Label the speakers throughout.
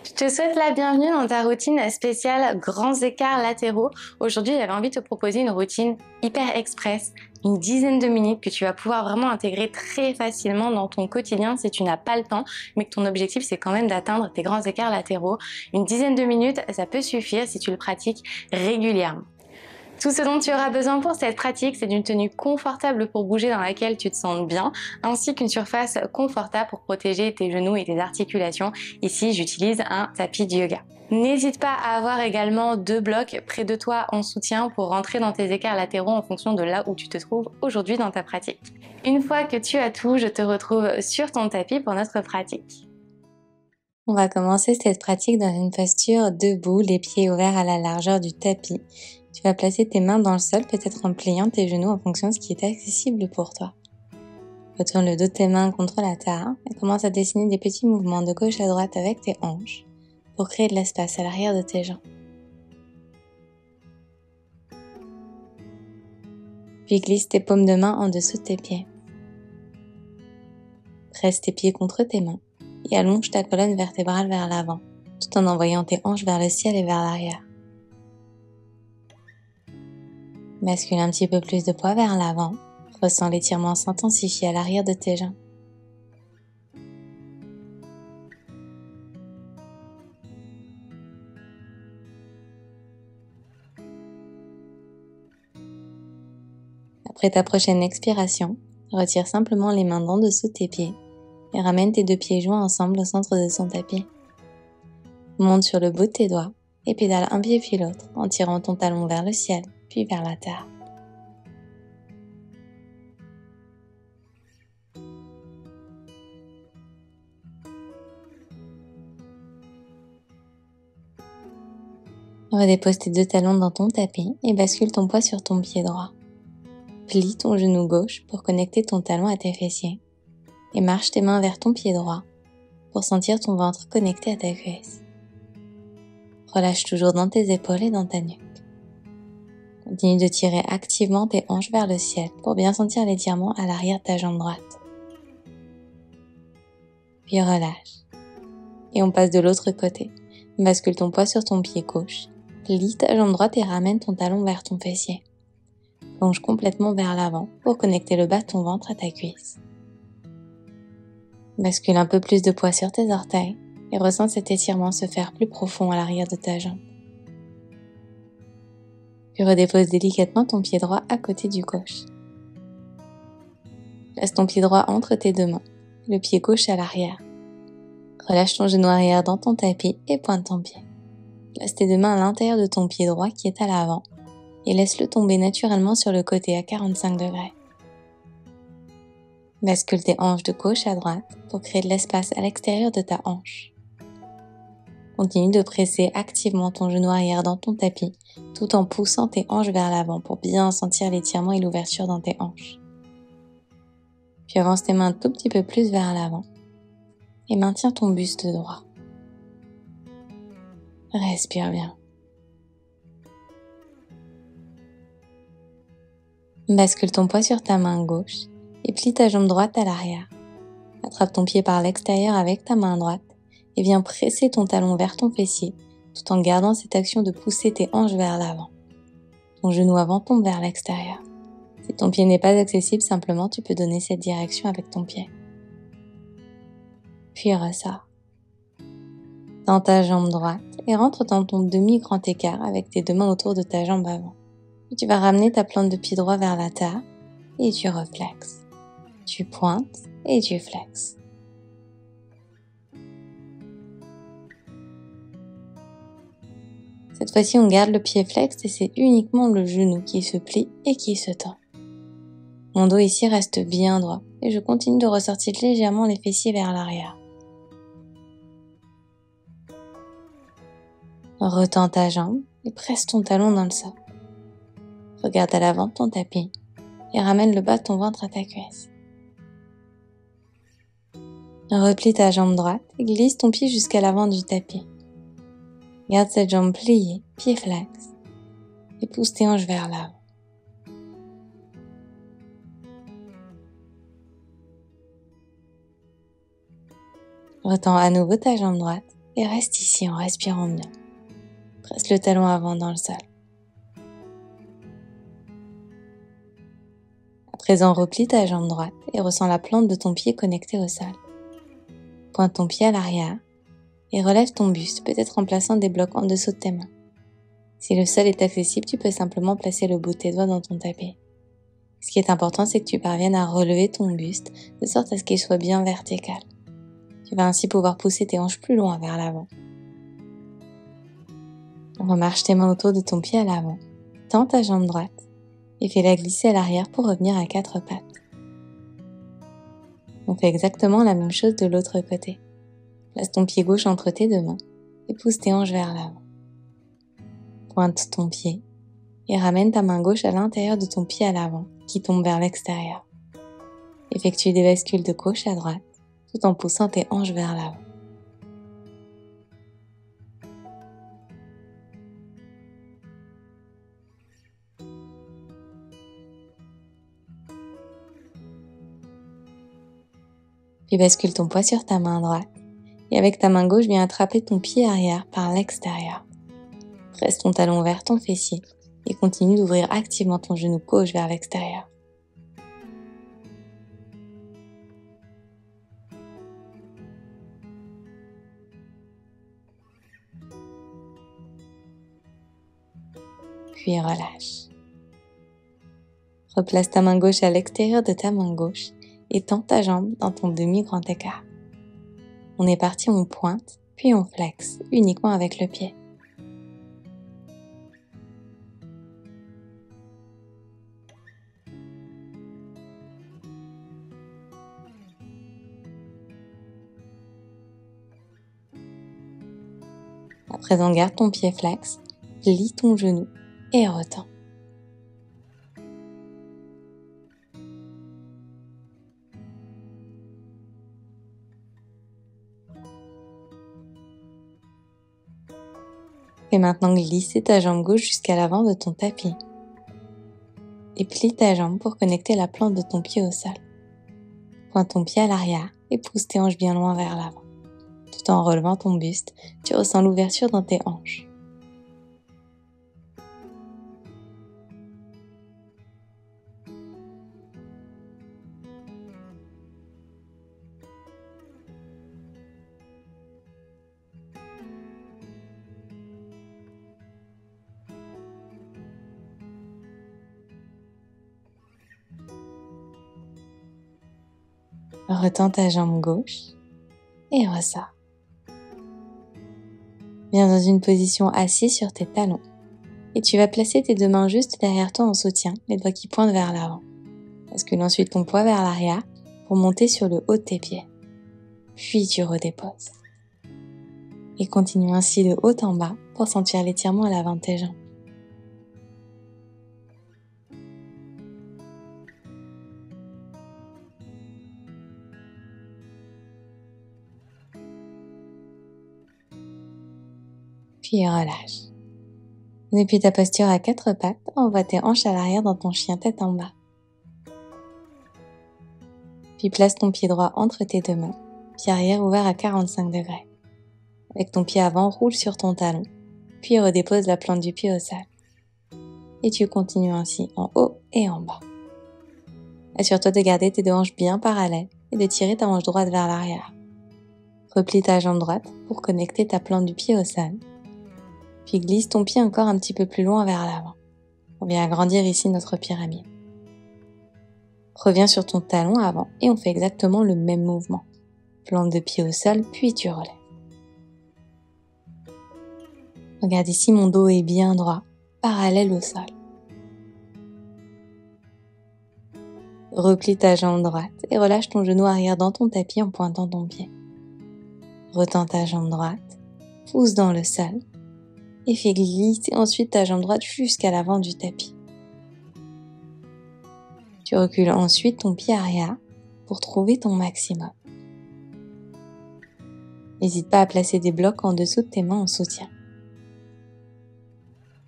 Speaker 1: Je te souhaite la bienvenue dans ta routine spéciale grands écarts latéraux. Aujourd'hui, j'avais envie de te proposer une routine hyper express, une dizaine de minutes que tu vas pouvoir vraiment intégrer très facilement dans ton quotidien si tu n'as pas le temps, mais que ton objectif c'est quand même d'atteindre tes grands écarts latéraux. Une dizaine de minutes, ça peut suffire si tu le pratiques régulièrement. Tout ce dont tu auras besoin pour cette pratique, c'est d'une tenue confortable pour bouger dans laquelle tu te sens bien, ainsi qu'une surface confortable pour protéger tes genoux et tes articulations. Ici, j'utilise un tapis de yoga. N'hésite pas à avoir également 2 blocs près de toi en soutien pour rentrer dans tes écarts latéraux en fonction de là où tu te trouves aujourd'hui dans ta pratique. Une fois que tu as tout, je te retrouve sur ton tapis pour notre pratique.
Speaker 2: On va commencer cette pratique dans une posture debout, les pieds ouverts à la largeur du tapis. Tu vas placer tes mains dans le sol, peut-être en pliant tes genoux en fonction de ce qui est accessible pour toi. Retourne le dos de tes mains contre la terre et commence à dessiner des petits mouvements de gauche à droite avec tes hanches pour créer de l'espace à l'arrière de tes jambes. Puis glisse tes paumes de main en dessous de tes pieds. Presse tes pieds contre tes mains et allonge ta colonne vertébrale vers l'avant, tout en envoyant tes hanches vers le ciel et vers l'arrière. Bascule un petit peu plus de poids vers l'avant. Ressens l'étirement s'intensifier à l'arrière de tes jambes. Après ta prochaine expiration, retire simplement les mains d'en dessous de tes pieds et ramène tes 2 pieds joints ensemble au centre de ton tapis. Monte sur le bout de tes doigts et pédale un pied puis l'autre en tirant ton talon vers le ciel puis vers la terre. Redépose tes 2 talons dans ton tapis et bascule ton poids sur ton pied droit. Plie ton genou gauche pour connecter ton talon à tes fessiers et marche tes mains vers ton pied droit pour sentir ton ventre connecté à ta cuisse. Relâche toujours dans tes épaules et dans ta nuque. Continue de tirer activement tes hanches vers le ciel pour bien sentir l'étirement à l'arrière de ta jambe droite. Puis relâche. Et on passe de l'autre côté. Bascule ton poids sur ton pied gauche. Plie ta jambe droite et ramène ton talon vers ton fessier. Plonge complètement vers l'avant pour connecter le bas de ton ventre à ta cuisse. Bascule un peu plus de poids sur tes orteils et ressens cet étirement se faire plus profond à l'arrière de ta jambe. Puis redépose délicatement ton pied droit à côté du gauche. Place ton pied droit entre tes 2 mains, le pied gauche à l'arrière. Relâche ton genou arrière dans ton tapis et pointe ton pied. Place tes 2 mains à l'intérieur de ton pied droit qui est à l'avant et laisse-le tomber naturellement sur le côté à 45 degrés. Bascule tes hanches de gauche à droite pour créer de l'espace à l'extérieur de ta hanche. Continue de presser activement ton genou arrière dans ton tapis tout en poussant tes hanches vers l'avant pour bien sentir l'étirement et l'ouverture dans tes hanches. Puis avance tes mains un tout petit peu plus vers l'avant et maintiens ton buste droit. Respire bien. Bascule ton poids sur ta main gauche et plie ta jambe droite à l'arrière. Attrape ton pied par l'extérieur avec ta main droite et viens presser ton talon vers ton fessier tout en gardant cette action de pousser tes hanches vers l'avant. Ton genou avant tombe vers l'extérieur. Si ton pied n'est pas accessible, simplement tu peux donner cette direction avec ton pied. Puis ressors. Tends ta jambe droite et rentre dans ton demi-grand écart avec tes 2 mains autour de ta jambe avant. Puis tu vas ramener ta plante de pied droit vers la terre et tu reflexes. Tu pointes et tu flexes. Cette fois-ci, on garde le pied flex et c'est uniquement le genou qui se plie et qui se tend. Mon dos ici reste bien droit et je continue de ressortir légèrement les fessiers vers l'arrière. Retends ta jambe et presse ton talon dans le sol. Regarde à l'avant de ton tapis et ramène le bas de ton ventre à ta cuisse. Replie ta jambe droite et glisse ton pied jusqu'à l'avant du tapis. Garde cette jambe pliée, pied flex, et pousse tes hanches vers l'avant. Retends à nouveau ta jambe droite et reste ici en respirant bien. Presse le talon avant dans le sol. À présent, replie ta jambe droite et ressens la plante de ton pied connectée au sol. Pointe ton pied à l'arrière et relève ton buste, peut-être en plaçant des blocs en dessous de tes mains. Si le sol est accessible, tu peux simplement placer le bout de tes doigts dans ton tapis. Ce qui est important, c'est que tu parviennes à relever ton buste de sorte à ce qu'il soit bien vertical. Tu vas ainsi pouvoir pousser tes hanches plus loin vers l'avant. Remarche tes mains autour de ton pied à l'avant, tends ta jambe droite et fais-la glisser à l'arrière pour revenir à 4 pattes. On fait exactement la même chose de l'autre côté. Place ton pied gauche entre tes deux mains et pousse tes hanches vers l'avant. Pointe ton pied et ramène ta main gauche à l'intérieur de ton pied à l'avant qui tombe vers l'extérieur. Effectue des bascules de gauche à droite tout en poussant tes hanches vers l'avant. Puis bascule ton poids sur ta main droite et avec ta main gauche, viens attraper ton pied arrière par l'extérieur. Presse ton talon vers ton fessier et continue d'ouvrir activement ton genou gauche vers l'extérieur. Puis relâche. Replace ta main gauche à l'extérieur de ta main gauche et tends ta jambe dans ton demi-grand écart. On est parti, on pointe, puis on flexe, uniquement avec le pied. À présent, garde ton pied flex, plie ton genou et retends. Fais maintenant glisser ta jambe gauche jusqu'à l'avant de ton tapis. Et plie ta jambe pour connecter la plante de ton pied au sol. Pointe ton pied à l'arrière et pousse tes hanches bien loin vers l'avant. Tout en relevant ton buste, tu ressens l'ouverture dans tes hanches. Retends ta jambe gauche et ressors. Viens dans une position assise sur tes talons et tu vas placer tes deux mains juste derrière toi en soutien, les doigts qui pointent vers l'avant. Bascule ensuite ton poids vers l'arrière pour monter sur le haut de tes pieds. Puis tu redéposes. Et continue ainsi de haut en bas pour sentir l'étirement à l'avant de tes jambes. Puis relâche. Depuis ta posture à 4 pattes, envoie tes hanches à l'arrière dans ton chien tête en bas. Puis place ton pied droit entre tes deux mains, pied arrière ouvert à 45 degrés. Avec ton pied avant, roule sur ton talon, puis redépose la plante du pied au sol. Et tu continues ainsi en haut et en bas. Assure-toi de garder tes deux hanches bien parallèles et de tirer ta hanche droite vers l'arrière. Replie ta jambe droite pour connecter ta plante du pied au sol. Puis glisse ton pied encore un petit peu plus loin vers l'avant. On vient agrandir ici notre pyramide. Reviens sur ton talon avant et on fait exactement le même mouvement. Plante de pied au sol, puis tu relèves. Regarde ici, mon dos est bien droit, parallèle au sol. Replie ta jambe droite et relâche ton genou arrière dans ton tapis en pointant ton pied. Retends ta jambe droite, pousse dans le sol et fais glisser ensuite ta jambe droite jusqu'à l'avant du tapis. Tu recules ensuite ton pied arrière pour trouver ton maximum. N'hésite pas à placer des blocs en dessous de tes mains en soutien.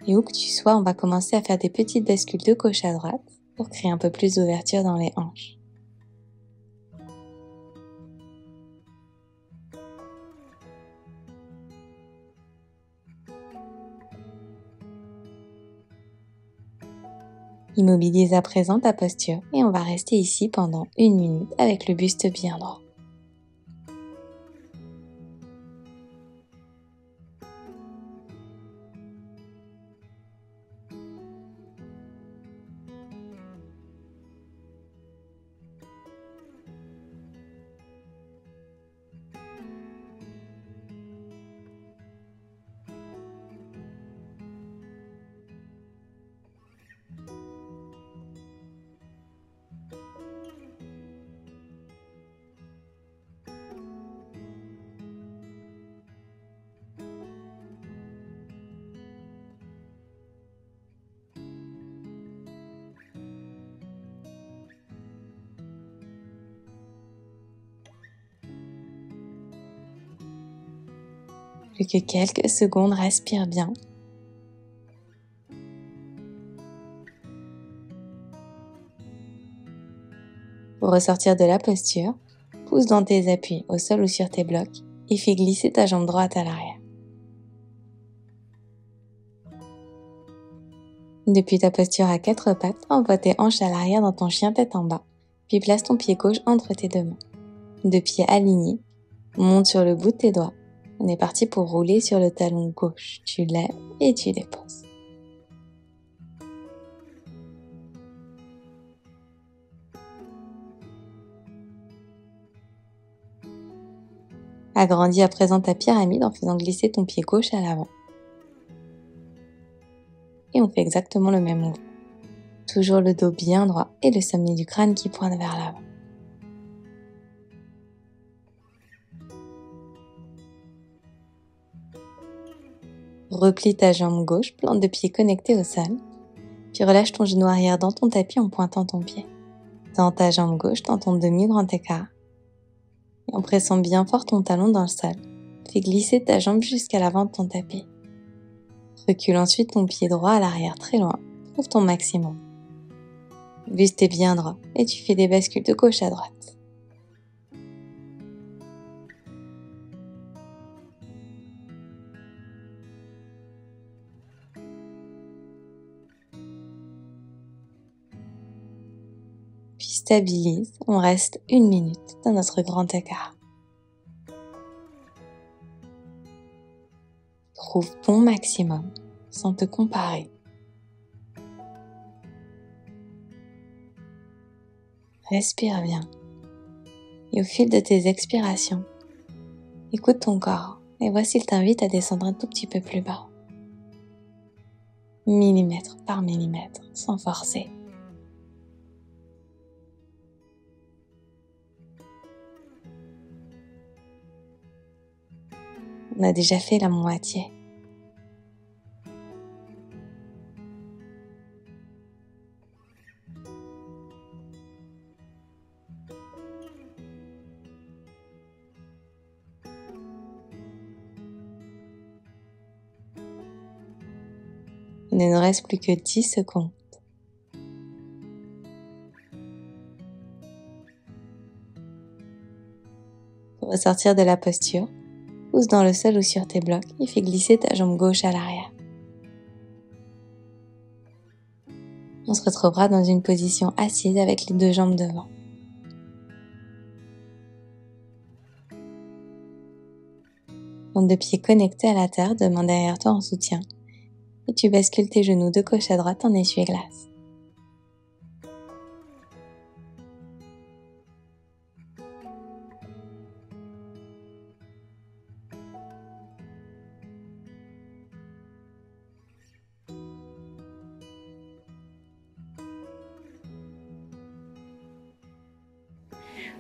Speaker 2: Et où que tu sois, on va commencer à faire des petites bascules de gauche à droite pour créer un peu plus d'ouverture dans les hanches. Immobilise à présent ta posture et on va rester ici pendant 1 minute avec le buste bien droit. Plus que quelques secondes, respire bien. Pour ressortir de la posture, pousse dans tes appuis au sol ou sur tes blocs et fais glisser ta jambe droite à l'arrière. Depuis ta posture à 4 pattes, envoie tes hanches à l'arrière dans ton chien tête en bas, puis place ton pied gauche entre tes deux mains. 2 pieds alignés, monte sur le bout de tes doigts. On est parti pour rouler sur le talon gauche. Tu lèves et tu déposes. Agrandis à présent ta pyramide en faisant glisser ton pied gauche à l'avant. Et on fait exactement le même mouvement. Toujours le dos bien droit et le sommet du crâne qui pointe vers l'avant. Replie ta jambe gauche, plante de pied connecté au sol. Puis relâche ton genou arrière dans ton tapis en pointant ton pied. Tends ta jambe gauche dans ton demi-grand écart. Et en pressant bien fort ton talon dans le sol, fais glisser ta jambe jusqu'à l'avant de ton tapis. Recule ensuite ton pied droit à l'arrière très loin. Trouve ton maximum. Buste est bien droit et tu fais des bascules de gauche à droite. Puis stabilise, on reste 1 minute dans notre grand écart. Trouve ton maximum sans te comparer. Respire bien. Et au fil de tes expirations, écoute ton corps et vois s'il t'invite à descendre un tout petit peu plus bas. Millimètre par millimètre, sans forcer. On a déjà fait la moitié. Il ne nous reste plus que 10 secondes. Pour ressortir de la posture, pousse dans le sol ou sur tes blocs et fais glisser ta jambe gauche à l'arrière. On se retrouvera dans une position assise avec les 2 jambes devant. Plante de pieds connectés à la terre, 2 mains derrière toi en soutien. Et tu bascules tes genoux de gauche à droite en essuie-glace.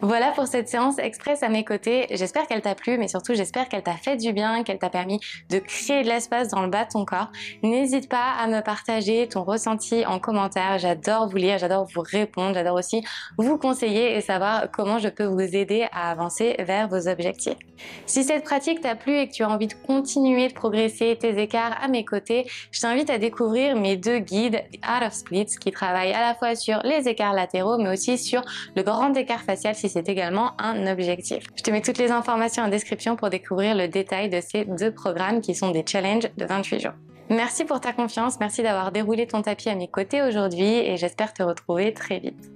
Speaker 1: Voilà pour cette séance express à mes côtés. J'espère qu'elle t'a plu, mais surtout j'espère qu'elle t'a fait du bien, qu'elle t'a permis de créer de l'espace dans le bas de ton corps. N'hésite pas à me partager ton ressenti en commentaire. J'adore vous lire, j'adore vous répondre, j'adore aussi vous conseiller et savoir comment je peux vous aider à avancer vers vos objectifs. Si cette pratique t'a plu et que tu as envie de continuer de progresser tes écarts à mes côtés, je t'invite à découvrir mes 2 guides Art of Splits qui travaillent à la fois sur les écarts latéraux mais aussi sur le grand écart facial si c'est également un objectif. Je te mets toutes les informations en description pour découvrir le détail de ces 2 programmes qui sont des challenges de 28 jours. Merci pour ta confiance, merci d'avoir déroulé ton tapis à mes côtés aujourd'hui et j'espère te retrouver très vite.